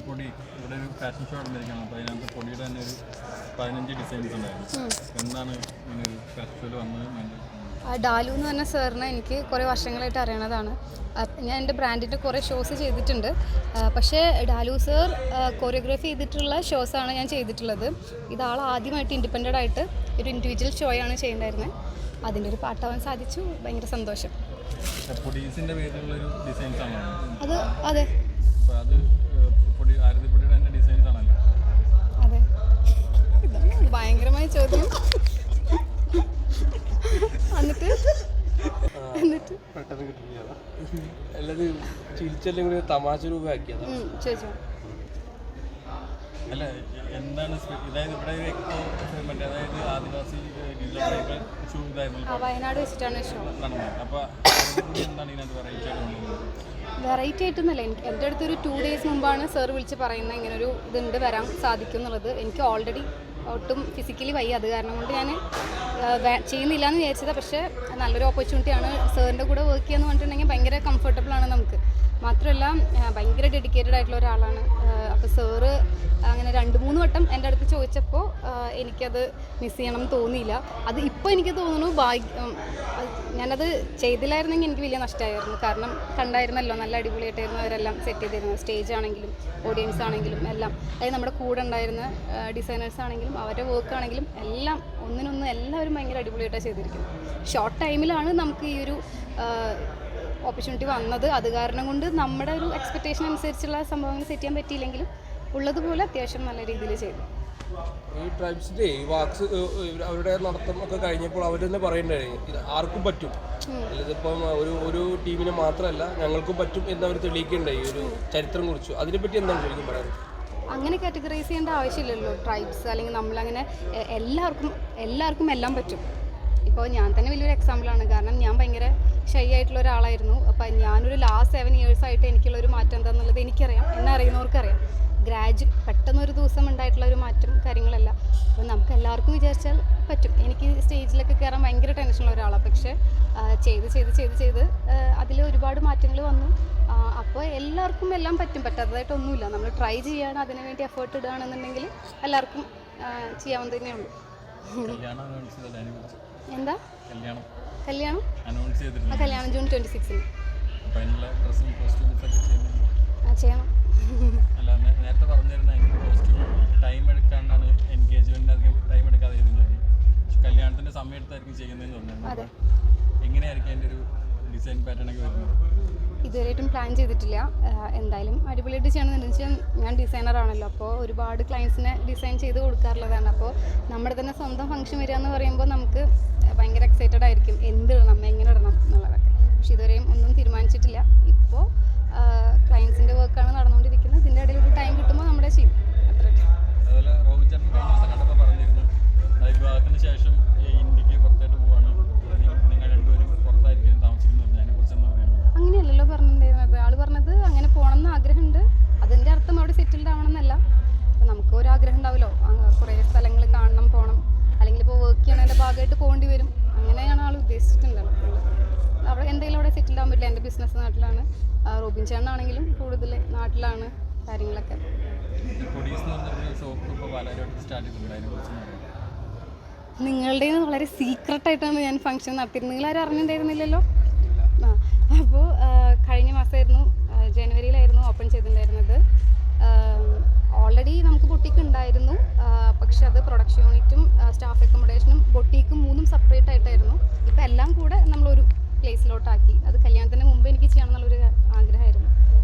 പൊടി ഇവിടെ ഒരു ഫാഷൻ ഷോ ഉണ്ടായിരിക്കണം. അപ്പോൾ അതിനകത്ത് പൊടിയുടെ തന്നെ ഒരു 15 ഡിസൈൻസ് ഉണ്ടായിരുന്നു. എന്താണ് ഇങ്ങനെ ഒരു ഫാഷൻ ഷോയിൽ വന്നത്? ഡാലു എന്ന് പറഞ്ഞ സാറിനെ എനിക്ക് കുറേ വർഷങ്ങളായിട്ട് അറിയണതാണ്. ഞാൻ എൻ്റെ ബ്രാൻഡിൻ്റെ കുറേ ഷോസ് ചെയ്തിട്ടുണ്ട്. പക്ഷേ ഡാലു സർ കൊറിയോഗ്രാഫി ചെയ്തിട്ടുള്ള ഷോസാണ് ഞാൻ ചെയ്തിട്ടുള്ളത്. ഇതാൾ ആദ്യമായിട്ട് ഇൻഡിപെൻഡൻ്റ് ആയിട്ട് ഒരു ഇൻഡിവിജ്വൽ ഷോയാണ് ചെയ്യുന്നുണ്ടായിരുന്നത്. അതിൻ്റെ ഒരു പാട്ടാവാൻ സാധിച്ചു. ഭയങ്കര സന്തോഷം. പൊടീസിൻ്റെ പേരിലുള്ളൊരു ഡിസൈൻസ് ആണോ അത്? അതെ. അപ്പോൾ അത് പൊടി ആരതിപ്പൊടിയുടെ തന്നെ ഡിസൈൻസ് ആണല്ലോ? അതെ. ഇതാണ് ഭയങ്കരമായ ചോദ്യം. എന്നിട്ട് പെട്ടെന്ന് കിട്ടുന്നതാണ് അല്ലത് ചിരിച്ചെല്ലാം കൂടി തമാശ രൂപമാക്കിയത് ചോദിച്ചോ. അല്ല എന്താണ് ഇതായത് ഇവിടെ മറ്റേ അതായത് ആദിവാസി ഷൂ ഇതായിരുന്നു വയനാട് വെച്ചിട്ടാണ് ഷോ നടന്നത്. അപ്പോൾ എന്താണ് ഇതിനകത്ത് വെറൈറ്റി ആയിട്ട് കൊണ്ടുവന്നത്? വെറൈറ്റി ആയിട്ടൊന്നുമല്ല. എൻ്റെ അടുത്തൊരു 2 days മുമ്പാണ് സാർ വിളിച്ച് പറയുന്നത് ഇങ്ങനൊരു ഇതുണ്ട്, വരാൻ സാധിക്കും എന്നുള്ളത്. എനിക്ക് ഓൾറെഡി ഒട്ടും ഫിസിക്കലി വയ്യ. അത് കാരണം കൊണ്ട് ഞാൻ ചെയ്യുന്നില്ല എന്ന് വിചാരിച്ചത്. പക്ഷേ നല്ലൊരു ഓപ്പർച്യൂണിറ്റിയാണ്. സാറിൻ്റെ കൂടെ വർക്ക് ചെയ്യാന്ന് പറഞ്ഞിട്ടുണ്ടെങ്കിൽ ഭയങ്കര കംഫർട്ടബിളാണ് നമുക്ക്. മാത്രമല്ല ഭയങ്കര ഡെഡിക്കേറ്റഡ് ആയിട്ടുള്ള ഒരാളാണ്. അപ്പോൾ സാറ് അങ്ങനെ 2-3 വട്ടം എൻ്റെ അടുത്ത് ചോദിച്ചപ്പോൾ എനിക്കത് മിസ് ചെയ്യണം എന്ന് തോന്നിയില്ല. അത് ഇപ്പോൾ എനിക്ക് തോന്നുന്നു ഞാനത് ചെയ്തില്ലായിരുന്നെങ്കിൽ എനിക്ക് വലിയ നഷ്ടമായിരുന്നു. കാരണം കണ്ടായിരുന്നല്ലോ നല്ല അടിപൊളിയായിട്ടായിരുന്നു അവരെല്ലാം സെറ്റ് ചെയ്തിരുന്നത്. സ്റ്റേജ് ആണെങ്കിലും ഓഡിയൻസ് ആണെങ്കിലും എല്ലാം. അതായത് നമ്മുടെ കൂടെ ഉണ്ടായിരുന്ന ഡിസൈനേഴ്സ് ആണെങ്കിലും അവരുടെ വർക്ക് ആണെങ്കിലും എല്ലാം ഒന്നിനൊന്ന് എല്ലാവരും ഭയങ്കര അടിപൊളിയായിട്ടാണ് ചെയ്തിരിക്കുന്നത്. ഷോർട്ട് ടൈമിലാണ് നമുക്ക് ഈ ഒരു ഓപ്പർച്യൂണിറ്റി വന്നത്. അത് കാരണം കൊണ്ട് നമ്മുടെ ഒരു എക്സ്പെക്റ്റേഷൻ അനുസരിച്ചുള്ള സംഭവങ്ങൾ സെറ്റ് ചെയ്യാൻ പറ്റിയില്ലെങ്കിലും ഉള്ളതുപോലെ അത്യാവശ്യം നല്ല രീതിയിൽ ചെയ്തു. ഈ ട്രൈബ്സിൻ്റെ വാക്സ് അവരുടെ നടത്തം ഒക്കെ കഴിഞ്ഞപ്പോൾ അവർ തന്നെ പറയണ്ടായിരുന്നു ഇത് ആർക്കും പറ്റും, ഇതിപ്പം ഒരു ടീമിന് മാത്രമല്ല ഞങ്ങൾക്കും പറ്റും എന്നവർ തെളിയിക്കേണ്ടായി. ഒരു ചരിത്രം കുറിച്ചു അതിനെപ്പറ്റി എന്താണ് ശരിക്കും പറയുന്നത്? അങ്ങനെ കാറ്റഗറൈസ് ചെയ്യേണ്ട ആവശ്യമില്ലല്ലോ. ട്രൈബ്സ് അല്ലെങ്കിൽ നമ്മളങ്ങനെ എല്ലാവർക്കും എല്ലാം പറ്റും. ഇപ്പോൾ ഞാൻ തന്നെ വലിയൊരു എക്സാമ്പിളാണ്. കാരണം ഞാൻ ഭയങ്കര ഷൈ ആയിട്ടുള്ള ഒരാളായിരുന്നു. അപ്പം ഞാനൊരു ലാസ്റ്റ് 7 years ആയിട്ട് എനിക്കുള്ളൊരു മാറ്റം എന്താണെന്നുള്ളത് എനിക്കറിയാം, എന്നെ അറിയുന്നവർക്കറിയാം. പെട്ടെന്നൊരു ദിവസം ഉണ്ടായിട്ടുള്ള ഒരു മാറ്റം കാര്യങ്ങളല്ല. അപ്പോൾ നമുക്ക് എല്ലാവർക്കും വിചാരിച്ചാൽ പറ്റും. എനിക്ക് സ്റ്റേജിലൊക്കെ കയറാൻ ഭയങ്കര ടെൻഷനുള്ള ഒരാളാണ്. പക്ഷേ ചെയ്ത് അതിൽ ഒരുപാട് മാറ്റങ്ങൾ വന്നു. അപ്പോൾ എല്ലാവർക്കും എല്ലാം പറ്റാത്തതായിട്ടൊന്നുമില്ല. നമ്മൾ ട്രൈ ചെയ്യുകയാണ്, അതിനു വേണ്ടി എഫേർട്ട് ഇടുകയാണെന്നുണ്ടെങ്കിൽ എല്ലാവർക്കും ചെയ്യാവുന്നത് തന്നെയേ ഉള്ളൂ. എന്താ കല്യാണം? കല്യാണം June 26 ചെയ്യണം. അല്ല നേരത്തെ പറഞ്ഞിരുന്ന ടൈം എടുക്കാണ്ടാണ് എൻഗേജ്മെന്റ് അധികം ടൈം എടുക്കാതെ ചെയ്തിട്ടുണ്ടായിരുന്നു. കല്യാണത്തിന്റെ സമയം എടുത്തായിരിക്കും ചെയ്യുന്നതെന്ന് പറഞ്ഞു. എങ്ങനെയായിരിക്കും അതിൻ്റെ ഒരു ഡിസൈൻ പാറ്റേൺ ഒക്കെ വരുന്നത്? ഇതുവരെയായിട്ടും പ്ലാൻ ചെയ്തിട്ടില്ല. എന്തായാലും അടിപൊളിയായിട്ട് ചെയ്യണമെന്ന് വെച്ചാൽ ഞാൻ ഡിസൈനറാണല്ലോ. അപ്പോൾ ഒരുപാട് ക്ലയൻസിനെ ഡിസൈൻ ചെയ്ത് കൊടുക്കാറുള്ളതാണ്. അപ്പോൾ നമ്മുടെ തന്നെ സ്വന്തം ഫംഗ്ഷൻ വരിക എന്ന് പറയുമ്പോൾ നമുക്ക് ഭയങ്കര എക്സൈറ്റഡ് ആയിരിക്കും. എന്തിടണം, എങ്ങനെ ഇടണം എന്നുള്ളതൊക്കെ. പക്ഷെ ഇതുവരെയും ഒന്നും തീരുമാനിച്ചിട്ടില്ല. ഇപ്പോൾ ക്ലയൻസിൻ്റെ വർക്കാണ് നടന്നുകൊണ്ടിരിക്കുന്നത്. ഇതിൻ്റെ ഇടയിൽ ഒരു ടൈം കിട്ടുമ്പോൾ നമ്മുടെ ചെയ്യും. അതുപോലെ റോബിച്ചേട്ടൻ കഴിഞ്ഞ ദിവസം കണ്ടപ്പോൾ പറഞ്ഞിരുന്നു വിവാഹത്തിന് ശേഷം ഇന്ത്യക്ക് പുറത്തേട്ട് പോവാണ്, നിങ്ങൾ രണ്ടുപേരും പുറത്തായിരിക്കും താമസിക്കുന്നത്. അതിനെക്കുറിച്ച് എന്താ പറയുന്നത്? അങ്ങനെയല്ലല്ലോ പറഞ്ഞിട്ടുണ്ടായിരുന്നത്. ആൾ പറഞ്ഞത് അങ്ങനെ പോകണമെന്ന് ആഗ്രഹമുണ്ട്. അതിൻ്റെ അർത്ഥം അവിടെ സെറ്റിൽഡ് ആവണമെന്നല്ല. അപ്പോൾ നമുക്ക് ഒരാഗ്രഹം ഉണ്ടാവുമല്ലോ, കുറേ സ്ഥലങ്ങൾ കാണണം, പോകണം, അല്ലെങ്കിൽ ഇപ്പോൾ വർക്ക് ചെയ്യണതിൻ്റെ ഭാഗമായിട്ട് പോകേണ്ടി വരും. അങ്ങനെയാണ് ആൾ ഉദ്ദേശിച്ചിട്ടുള്ളത്. അവിടെ എന്തെങ്കിലും അവിടെ സെറ്റിൽഡ് ആകാൻ പറ്റില്ല. എൻ്റെ ബിസിനസ് നാട്ടിലാണ്. റോബിൻ ചേട്ടനാണെങ്കിലും കൂടുതൽ നാട്ടിലാണ് കാര്യങ്ങളൊക്കെ. നിങ്ങളുടെ വളരെ സീക്രട്ടായിട്ടാണ് ഞാൻ ഫംഗ്ഷൻ നടത്തിയിരുന്നത്. നിങ്ങളാരും അറിഞ്ഞിട്ടുണ്ടായിരുന്നില്ലല്ലോ. അപ്പോൾ കഴിഞ്ഞ മാസമായിരുന്നു, ജനുവരിയിലായിരുന്നു ഓപ്പൺ ചെയ്തിട്ടുണ്ടായിരുന്നത്. ഓൾറെഡി നമുക്ക് ബൊട്ടീക്ക് ഉണ്ടായിരുന്നു. പക്ഷെ അത് പ്രൊഡക്ഷൻ യൂണിറ്റും സ്റ്റാഫ് അക്കോമഡേഷനും ബൊട്ടീക്കും 3 സെപ്പറേറ്റ് ആയിട്ടായിരുന്നു. ഇപ്പോൾ എല്ലാം കൂടെ നമ്മളൊരു പ്ലേസിലോട്ടാക്കി. അത് കല്യാണത്തിന് മുമ്പ് എനിക്ക് ചെയ്യണം എന്നുള്ളൊരു ആഗ്രഹമായിരുന്നു.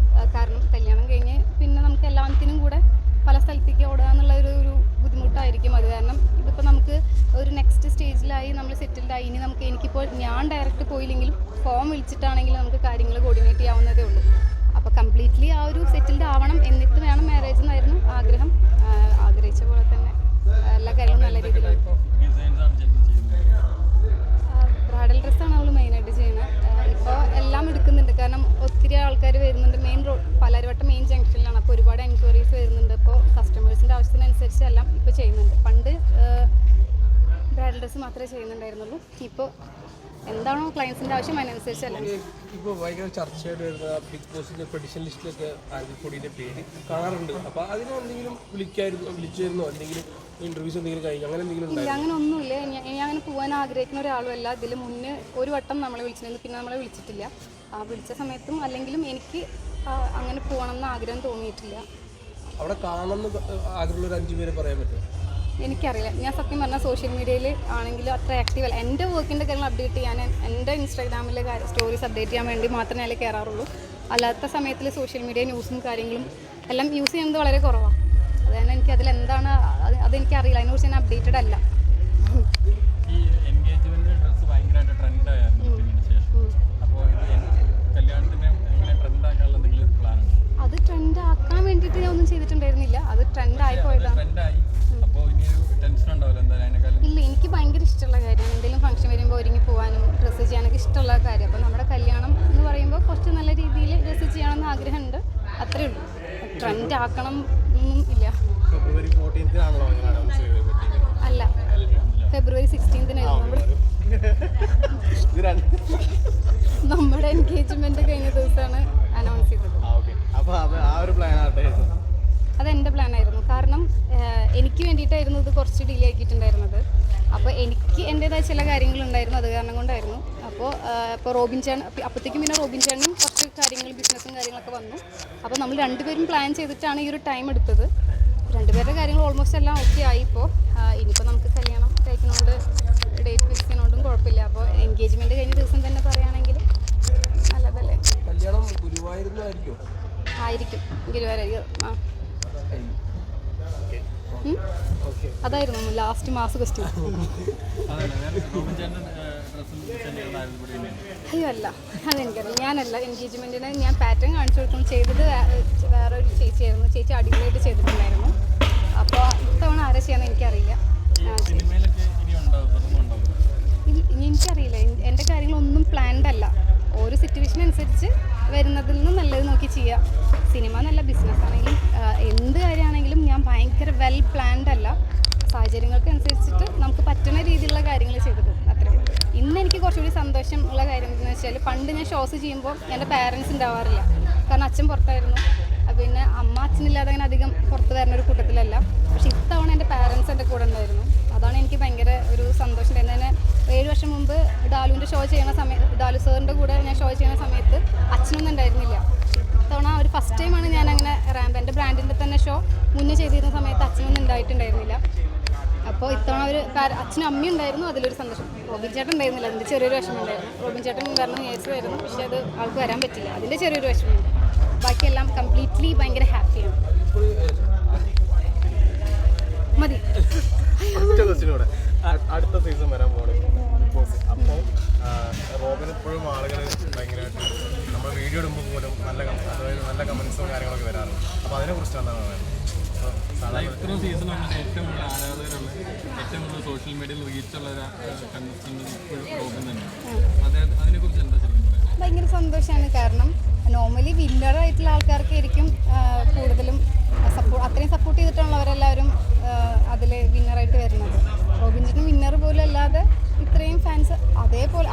കാരണം കല്യാണം കഴിഞ്ഞ് പിന്നെ നമുക്ക് എല്ലാത്തിനും കൂടെ പല സ്ഥലത്തേക്ക് ഓടുക എന്നുള്ള ഒരു ബുദ്ധിമുട്ടായിരിക്കും. അത് കാരണം ഇതിപ്പോൾ നമുക്ക് ഒരു നെക്സ്റ്റ് സ്റ്റേജിലായി നമ്മൾ സെറ്റിൽഡായി. ഇനി എനിക്കിപ്പോൾ ഞാൻ ഡയറക്റ്റ് പോയില്ലെങ്കിലും ഫോം വിളിച്ചിട്ടാണെങ്കിലും നമുക്ക് കാര്യങ്ങൾ കോർഡിനേറ്റ് ചെയ്യാവുന്നതേ ഉള്ളൂ. അപ്പോൾ കംപ്ലീറ്റ്ലി ആ ഒരു സെറ്റിൽഡ് ആവണം, എന്നിട്ട് വേണം മാരേജ് എന്നായിരുന്നു ആഗ്രഹം. ആഗ്രഹിച്ച പോലെ തന്നെ എല്ലാ കാര്യങ്ങളും നല്ല രീതിയിൽ. ബ്രൈഡൽ ഡ്രസ്സാണ് നമ്മൾ മെയിനായിട്ട് ചെയ്യുന്നത്. ഇപ്പോൾ എല്ലാം എടുക്കുന്നുണ്ട്. കാരണം ഒത്തിരി ആൾക്കാർ വരുന്നുണ്ട്. പാലാരിവട്ടം മെയിൻ ജംഗ്ഷനിലാണ്. അപ്പോൾ ഒരുപാട് എൻക്വയറീസ് വരുന്നുണ്ട്. ഇപ്പോൾ കസ്റ്റമേഴ്സിൻ്റെ ആവശ്യത്തിനനുസരിച്ച് എല്ലാം ഇപ്പോൾ ചെയ്യുന്നുണ്ട്. പണ്ട് ബ്രൈഡൽ ഡ്രസ്സ് മാത്രം മാത്രമേ ചെയ്യുന്നുണ്ടായിരുന്നുള്ളൂ. ഇപ്പോൾ എന്താണോ ക്ലയൻസിൻ്റെ ആവശ്യം അതിനനുസരിച്ചല്ല. ഇപ്പോൾ ഭയങ്കര ചർച്ചയായിട്ട് വരുന്ന ബിഗ് ബോസിൻ്റെ പെഡിഷൻ ലിസ്റ്റിലൊക്കെ ആൽബിപ്പൊടിയുടെ പേര് കാണാറുണ്ട്. അപ്പോൾ അതിനെ എന്തെങ്കിലും വിളിച്ചിരുന്നോ എന്തെങ്കിലും ഇൻ്റർവ്യൂസ് എന്തെങ്കിലും കഴിഞ്ഞു അങ്ങനെ എന്തെങ്കിലും ഇല്ല, അങ്ങനെ ഒന്നുമില്ല. ഞാൻ അങ്ങനെ പോകാൻ ആഗ്രഹിക്കുന്ന ഒരാളുമല്ല. ഇതിൽ മുന്നേ ഒരു വട്ടം നമ്മളെ വിളിച്ചിരുന്നു, പിന്നെ നമ്മളെ വിളിച്ചിട്ടില്ല. വിളിച്ച സമയത്തും അല്ലെങ്കിലും എനിക്ക് അങ്ങനെ പോകണമെന്ന് ആഗ്രഹം തോന്നിയിട്ടില്ല. അവിടെ കാണുന്ന ആഗ്രഹമുള്ള ഒരു 5 പേരെ പറയാൻ പറ്റുമോ? എനിക്കറിയില്ല. ഞാൻ സത്യം പറഞ്ഞാൽ സോഷ്യൽ മീഡിയയിൽ ആണെങ്കിലും അത്ര ആക്റ്റീവ് അല്ല. എൻ്റെ വർക്കിൻ്റെ കാര്യങ്ങൾ അപ്ഡേറ്റ് ചെയ്യാൻ എൻ്റെ ഇൻസ്റ്റാഗ്രാമിലെ സ്റ്റോറീസ് അപ്ഡേറ്റ് ചെയ്യാൻ വേണ്ടി മാത്രമേ അതിൽ കയറാറുള്ളൂ. അല്ലാത്ത സമയത്തിൽ സോഷ്യൽ മീഡിയ ന്യൂസും കാര്യങ്ങളും എല്ലാം യൂസ് ചെയ്യുന്നത് വളരെ കുറവാണ്. അതുതന്നെ എനിക്ക് അതിലെന്താണ് അതെനിക്കറിയില്ല, അതിനെക്കുറിച്ച് ഞാൻ അപ്ഡേറ്റഡ് അല്ല. ഈ എൻഗേജ്മെന്റ് ഡ്രസ്സ് ഭയങ്കരമായിട്ട് ട്രെൻഡായിരുന്നു ഇതിന് ശേഷം. അപ്പോൾ ഇത് കല്യാണത്തിന് എങ്ങനെ ട്രെൻഡാക്കാനുള്ള എന്തെങ്കിലും ഒരു പ്ലാൻ ഉണ്ട്? അത് ട്രെൻഡ് ആക്കാൻ വേണ്ടിയിട്ട് ഞാൻ ഒന്നും ചെയ്തിട്ടുണ്ടായിരുന്നില്ല. അത് ട്രെൻഡായി പോയതാണ്. ട്രെൻഡായി. അപ്പോൾ ഇനി ഒരു ടെൻഷൻ ഉണ്ടാവില്ല എന്തായാലും അതിനെക്കാളും? ഇല്ല, എനിക്ക് ഭയങ്കര ഇഷ്ടമുള്ള കാര്യമാണ്. എന്തെങ്കിലും ഫംഗ്ഷൻ വരുമ്പോൾ ഒരുങ്ങി പോകാനും ഡ്രസ്സ് ചെയ്യാനൊക്കെ ഇഷ്ടമുള്ള കാര്യം. അപ്പോൾ നമ്മുടെ കല്യാണം എന്ന് പറയുമ്പോൾ കുറച്ച് നല്ല രീതിയിൽ ഡ്രസ്സ് ചെയ്യണമെന്ന് ആഗ്രഹമുണ്ട്. അത്രേ ഉള്ളൂ. ട്രെൻഡ് ആക്കണം ഒന്നും ഇല്ല. ഫെബ്രുവരി 14 അല്ല, ഫെബ്രുവരി 16 നമ്മുടെ എൻഗേജ്മെന്റ് കഴിഞ്ഞ ദിവസമാണ് അനൗൺസ് ചെയ്തത്. അപ്പോൾ ആ ഒരു പ്ലാൻ ആയിട്ടായിരുന്നു? അതെൻ്റെ പ്ലാനായിരുന്നു. കാരണം എനിക്ക് വേണ്ടിയിട്ടായിരുന്നു ഇത് കുറച്ച് ഡിലേ ആക്കിയിട്ടുണ്ടായിരുന്നത്. അപ്പോൾ എനിക്ക് എൻ്റേതായ ചില കാര്യങ്ങളുണ്ടായിരുന്നു, അത് കാരണം കൊണ്ടായിരുന്നു. അപ്പോൾ റോബിൻ ചേട്ടൻ അപ്പോഴത്തേക്കും പിന്നെ റോബിൻ ചേട്ടനും കുറച്ച് കാര്യങ്ങൾ ബിസിനസ്സും കാര്യങ്ങളൊക്കെ വന്നു. അപ്പോൾ നമ്മൾ രണ്ടുപേരും പ്ലാൻ ചെയ്തിട്ടാണ് ഈ ഒരു ടൈം എടുത്തത്. രണ്ടുപേരുടെ കാര്യങ്ങൾ ഓൾമോസ്റ്റ് എല്ലാം ഓക്കെ ആയി. ഇനിയിപ്പോൾ നമുക്ക് കല്യാണം കഴിക്കുന്നതുകൊണ്ട് ഡേറ്റ് ഫിക്സ് ചെയ്യുന്നതുകൊണ്ടും കുഴപ്പമില്ല. അപ്പോൾ എൻഗേജ്മെൻറ്റ് കഴിഞ്ഞ ദിവസം തന്നെ പറയുകയാണെങ്കിൽ നല്ലതല്ലേ? കല്യാണം ഗുരുവായൂരിലായിരിക്കും? ആയിരിക്കും, ഗുരുവായൂരായിരിക്കും. അതായിരുന്നു ലാസ്റ്റ് മാസ് ക്വസ്റ്റ്യൻ. അയ്യോ അല്ല, അതെനിക്കറിയില്ല. ഞാനല്ല എൻഗേജ്മെൻറ്റിന് ഞാൻ പാറ്റേൺ കാണിച്ചു കൊടുക്കും. ചെയ്തത് വേറൊരു ചേച്ചിയായിരുന്നു. ചേച്ചി അടിപൊളിയായിട്ട് ചെയ്തിട്ടുണ്ടായിരുന്നു. അപ്പോൾ ഇത്തവണ ആരാ ചെയ്യാന്ന് എനിക്കറിയില്ല. എനിക്കറിയില്ല. എൻ്റെ കാര്യങ്ങളൊന്നും പ്ലാൻഡ് അല്ല. ഓരോ സിറ്റുവേഷൻ അനുസരിച്ച് വരുന്നതിൽ നിന്ന് നല്ലത് നോക്കി ചെയ്യുക. സിനിമ നല്ല ബിസിനസ് ആണെങ്കിലും എന്ത് കാര്യമാണെങ്കിലും ഞാൻ ഭയങ്കര വെൽ പ്ലാൻഡ് അല്ല. സാഹചര്യങ്ങൾക്ക് അനുസരിച്ചിട്ട് നമുക്ക് പറ്റുന്ന രീതിയിലുള്ള കാര്യങ്ങൾ ചെയ്തു പോകും. അത്രയും. ഇന്ന് എനിക്ക് കുറച്ചുകൂടി സന്തോഷം ഉള്ള കാര്യം എന്ന് വെച്ചാൽ, പണ്ട് ഞാൻ ഷോസ് ചെയ്യുമ്പോൾ എൻ്റെ പാരൻസ് ഉണ്ടാവാറില്ല. കാരണം അച്ഛൻ പുറത്തായിരുന്നു. പിന്നെ അച്ഛനില്ലാതെ അങ്ങനെ അധികം പുറത്ത് വരുന്ന ഒരു കൂട്ടത്തിലല്ല. പക്ഷേ ഇത്തവണ എൻ്റെ പാരൻസ് എൻ്റെ കൂടെ ഉണ്ടായിരുന്നു. അതാണ് എനിക്ക് ഭയങ്കര ഒരു സന്തോഷം. തന്നെ 7 വർഷം മുമ്പ് ഡാലുവിൻ്റെ ഷോ ചെയ്യുന്ന സമയത്ത്, ഡാലു സാറിൻ്റെ കൂടെ ഞാൻ ഷോ ചെയ്യുന്ന സമയത്ത് അച്ഛനൊന്നും ഉണ്ടായിരുന്നില്ല. ഇത്തവണ ഒരു ഫസ്റ്റ് ടൈമാണ് ഞാൻ അങ്ങനെ റാമ്പ് എൻ്റെ ബ്രാൻഡിൻ്റെ തന്നെ ഷോ മുന്നേ ചെയ്തിരുന്ന സമയത്ത് അച്ഛനൊന്നും ഉണ്ടായിട്ടുണ്ടായിരുന്നില്ല. അപ്പോൾ ഇത്തവണ അച്ഛനും അമ്മയും ഉണ്ടായിരുന്നു. അതിലൊരു സന്തോഷം. റോബിൻ ചേട്ടൻ ഉണ്ടായിരുന്നില്ല, അതിൻ്റെ ചെറിയൊരു വിഷമം ഉണ്ടായിരുന്നു. റോബിൻ ചേട്ടൻ വരണം വിചാരിച്ചതായിരുന്നു, പക്ഷേ അത് ആൾക്ക് വരാൻ പറ്റില്ല. അതിൻ്റെ ചെറിയൊരു വിഷമമുണ്ട്. ബാക്കിയെല്ലാം കംപ്ലീറ്റ്ലി ഭയങ്കര ഹാപ്പിയാണ്. മതി. അടുത്ത സീസൺ വരാൻ പോകുന്നത് ബിഗ് ബോസ്. അപ്പോൾ റോബിൻ ഇപ്പോഴും ആളുകൾ ഭയങ്കരമായിട്ട് നമ്മൾ വീഡിയോ ഇടുമ്പോൾ പോലും നല്ല കമൻസും കാര്യങ്ങളൊക്കെ വരാറുണ്ട്. അപ്പോൾ അതിനെക്കുറിച്ച് എന്താണ് പറയുന്നത്? ഇത്രയും സീസൺ ഏറ്റവും കൂടുതൽ ആരാധകരുള്ള, ഏറ്റവും കൂടുതൽ സോഷ്യൽ മീഡിയയിൽ റീച്ചുള്ള കണ്ടസ്റ്റന്റ് ഇപ്പോഴും റോബിൻ തന്നെയാണ്. അതിനെക്കുറിച്ച് എന്താ ശരിക്കും പറയാം? ഭയങ്കര സന്തോഷമാണ്. കാരണം നോർമലി വിന്നറായിട്ടുള്ള ആൾക്കാർക്കായിരിക്കും കൂടുതലും അത്രയും സപ്പോർട്ട് ചെയ്തിട്ടുള്ളവരെല്ലാവരും അതിൽ വിന്നറായിട്ട് വരുന്നത്. റോബിൻ ചേട്ടൻ വിന്നർ പോലും അല്ലാതെ ഇത്രയും ഫാൻസ് അതേപോലെ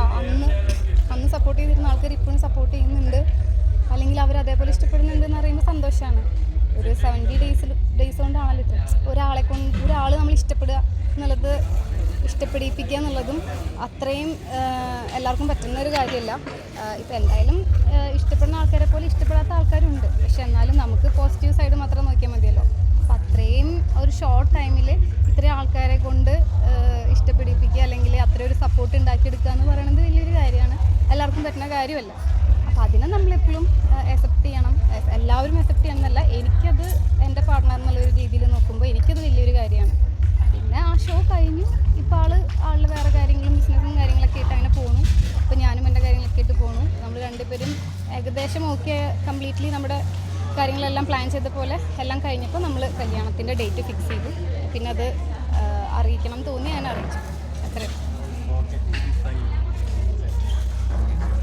അന്ന് സപ്പോർട്ട് ചെയ്തിരുന്ന ആൾക്കാർ ഇപ്പോഴും സപ്പോർട്ട് ചെയ്യുന്നുണ്ട്, അല്ലെങ്കിൽ അവർ അതേപോലെ ഇഷ്ടപ്പെടുന്നുണ്ട് എന്ന് പറയുമ്പോൾ സന്തോഷമാണ്. ഒരു 70 ഡേയ്സ് കൊണ്ടാണല്ലോ ഇത്ര ഒരാൾ നമ്മൾ ഇഷ്ടപ്പെടുക എന്നുള്ളത്, ഇഷ്ടപ്പെടിപ്പിക്കുക എന്നുള്ളതും അത്രയും എല്ലാവർക്കും പറ്റുന്ന ഒരു കാര്യമല്ല. ഇപ്പം എന്തായാലും ഇഷ്ടപ്പെടുന്ന ആൾക്കാരെ പോലെ ഇഷ്ടപ്പെടാത്ത ആൾക്കാരുണ്ട്. പക്ഷെ എന്നാലും നമുക്ക് പോസിറ്റീവ് സൈഡ് മാത്രം നോക്കിയാൽ മതിയല്ലോ. അപ്പം അത്രയും ഒരു ഷോർട്ട് ടൈമിൽ ഇത്രയും ആൾക്കാരെ കൊണ്ട് ഇഷ്ടപ്പെടിപ്പിക്കുക, അല്ലെങ്കിൽ അത്രയും ഒരു സപ്പോർട്ട് ഉണ്ടാക്കിയെടുക്കുക എന്ന് പറയുന്നത് വലിയൊരു കാര്യമാണ്. എല്ലാവർക്കും പറ്റുന്ന കാര്യമല്ല. അപ്പോൾ അതിനെ നമ്മളെപ്പോഴും അക്സെപ്റ്റ് ചെയ്യണം. എല്ലാവരും അക്സെപ്റ്റ് ചെയ്യണമെന്നല്ല, എനിക്കത് എൻ്റെ പാർട്ട്ണർ എന്നുള്ളൊരു രീതിയിൽ നോക്കുമ്പോൾ എനിക്കത് വലിയൊരു കാര്യമാണ്. പിന്നെ ആ ഷോ കഴിഞ്ഞു. ഇപ്പോൾ ആളുടെ വേറെ കാര്യങ്ങളും ബിസിനസ്സും കാര്യങ്ങളൊക്കെ ആയിട്ട് അങ്ങനെ പോകുന്നു. അപ്പോൾ ഞാനും എൻ്റെ കാര്യങ്ങളൊക്കെ ആയിട്ട് പോകുന്നു. നമ്മൾ രണ്ടുപേരും ഏകദേശം ഓക്കെ കംപ്ലീറ്റ്ലി നമ്മുടെ കാര്യങ്ങളെല്ലാം പ്ലാൻ ചെയ്ത പോലെ എല്ലാം കഴിഞ്ഞപ്പോൾ നമ്മൾ കല്യാണത്തിൻ്റെ ഡേറ്റ് ഫിക്സ് ചെയ്തു. പിന്നെ അത് അറിയിക്കണം തോന്നി ഞാൻ അറിയിച്ചു. അത്രയും. Okay, thank you.